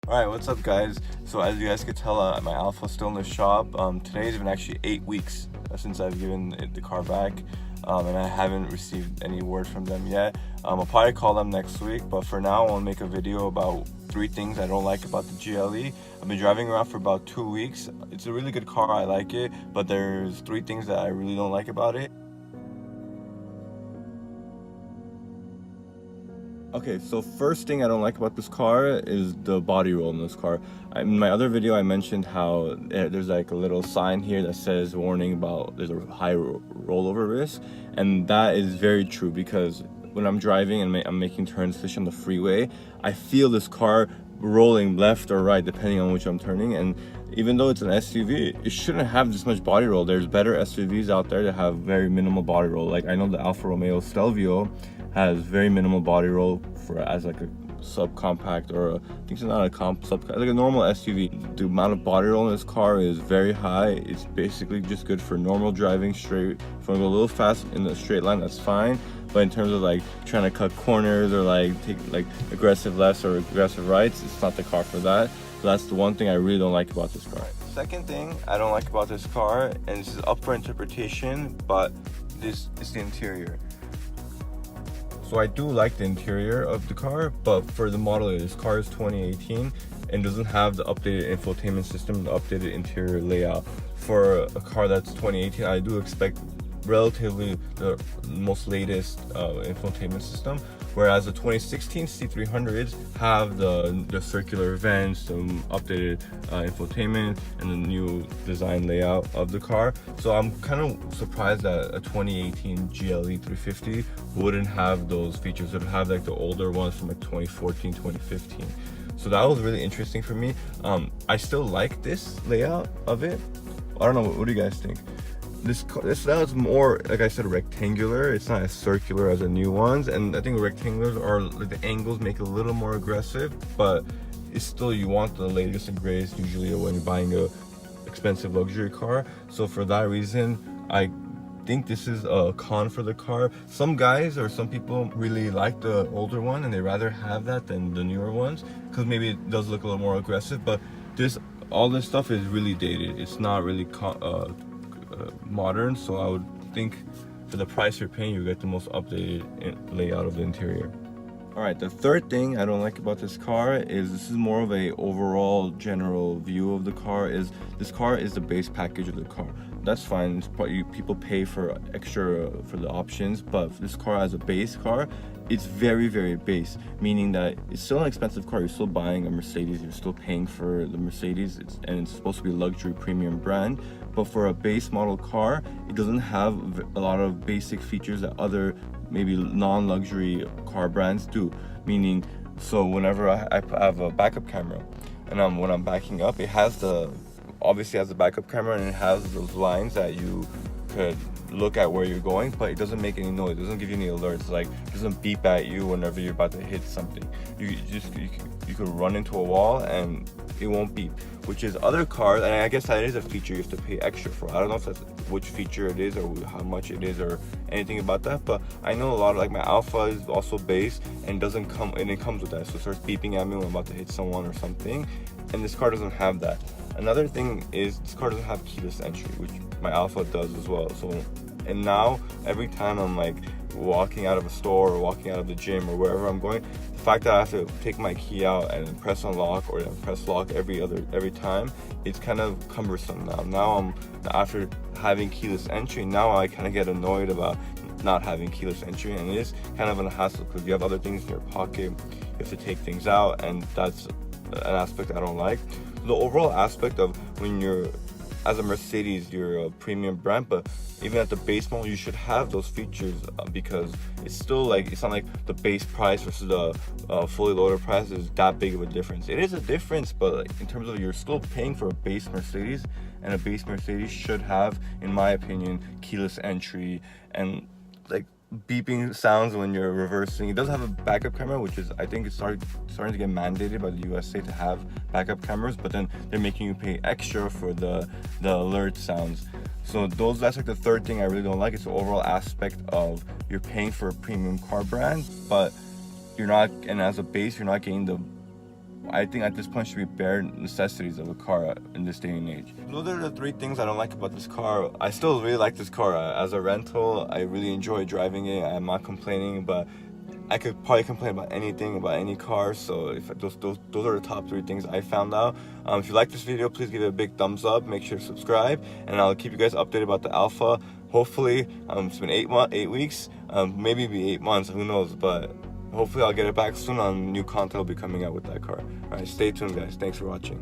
Alright, what's up guys? So as you guys could tell, my Alpha's still in the shop. Today's been actually 8 weeks since I've given the car back, and I haven't received any word from them yet. I'll probably call them next week, but for now I'll make a video about 3 things I don't like about the GLE. I've been driving around for about 2 weeks. It's a really good car, I like it, but there's 3 things that I really don't like about it. Okay, so first thing I don't like about this car is the body roll in this car. In my other video I mentioned how there's like a little sign here that says warning about there's a high rollover risk, and that is very true because when I'm driving and I'm making turns, especially on the freeway, I feel this car rolling left or right depending on which I'm turning. And even though it's an SUV, it shouldn't have this much body roll. There's better SUVs out there that have very minimal body roll. Like I know the Alfa Romeo Stelvio has very minimal body roll for as like a subcompact, or I think it's not a subcompact, like a normal SUV. The amount of body roll in this car is very high. It's basically just good for normal driving straight. If you want to go a little fast in the straight line, that's fine. But in terms of like trying to cut corners or like take like aggressive lefts or aggressive rights, it's not the car for that. So that's the one thing I really don't like about this car. Second thing I don't like about this car, and this is up for interpretation, but this is the interior. So I do like the interior of the car, but for the model year, this car is 2018 and doesn't have the updated infotainment system, the updated interior layout. For a car that's 2018, I do expect relatively the most latest infotainment system, whereas the 2016 C300s have the circular vents, some updated infotainment, and the new design layout of the car. So I'm kind of surprised that a 2018 GLE 350 wouldn't have those features. It would have like the older ones from like 2014, 2015. So that was really interesting for me. I still like this layout of it. I don't know, what do you guys think? This now is more, like I said, rectangular. It's not as circular as the new ones, and I think rectangulars are like the angles make it a little more aggressive, but it's still, you want the latest and greatest usually when you're buying a expensive luxury car. So for that reason, I think this is a con for the car. Some guys or some people really like the older one and they rather have that than the newer ones because maybe it does look a little more aggressive, but all this stuff is really dated. It's not really modern, so I would think for the price you're paying, you get the most updated layout of the interior. Alright, the third thing I don't like about this car is this is more of a overall general view of the car. Is this car is the base package of the car. That's fine. It's probably, people pay for extra for the options, but for this car as a base car, it's very, very base, meaning that it's still an expensive car. You're still buying a Mercedes, you're still paying for the Mercedes, and it's supposed to be a luxury premium brand. But for a base model car, it doesn't have a lot of basic features that other maybe non-luxury car brands do. Meaning, so whenever I have a backup camera, and when I'm backing up, it has obviously has the backup camera, and it has those lines that you could look at where you're going, but it doesn't make any noise. It doesn't give you any alerts. Like, it doesn't beep at you whenever you're about to hit something. You could run into a wall and it won't beep, which is other cars, and I guess that is a feature you have to pay extra for. I don't know if that's which feature it is or how much it is or anything about that, but I know a lot of, like, my Alpha is also base and it comes with that, so it starts beeping at me when I'm about to hit someone or something, and this car doesn't have that. Another thing is this car doesn't have keyless entry, which my Alpha does as well. So, and now every time I'm like walking out of a store or walking out of the gym or wherever I'm going, the fact that I have to take my key out and press unlock or press lock every time, it's kind of cumbersome now. Now after having keyless entry, now I kind of get annoyed about not having keyless entry, and it is kind of a hassle because you have other things in your pocket, you have to take things out, and that's an aspect I don't like. The overall aspect of when you're, as a Mercedes, you're a premium brand, but even at the base model, you should have those features because it's still like, it's not like the base price versus the fully loaded price is that big of a difference. It is a difference, but like, in terms of you're still paying for a base Mercedes, and a base Mercedes should have, in my opinion, keyless entry and like beeping sounds when you're reversing. It does have a backup camera, which is, I think it's starting to get mandated by the USA to have backup cameras, but then they're making you pay extra for the alert sounds. So that's like the third thing I really don't like. It's the overall aspect of you're paying for a premium car brand, but you're not, and as a base, you're not getting the I think at this point should be bare necessities of a car in this day and age. Those are the 3 things I don't like about this car. I still really like this car as a rental. I really enjoy driving it. I'm not complaining, but I could probably complain about anything, about any car. So if those are the top 3 things I found out. If you like this video, please give it a big thumbs up. Make sure to subscribe, and I'll keep you guys updated about the Alfa. Hopefully, it's been 8 weeks, maybe it'll be 8 months, who knows, but hopefully I'll get it back soon on new content will be coming out with that car. Alright, stay tuned guys. Thanks for watching.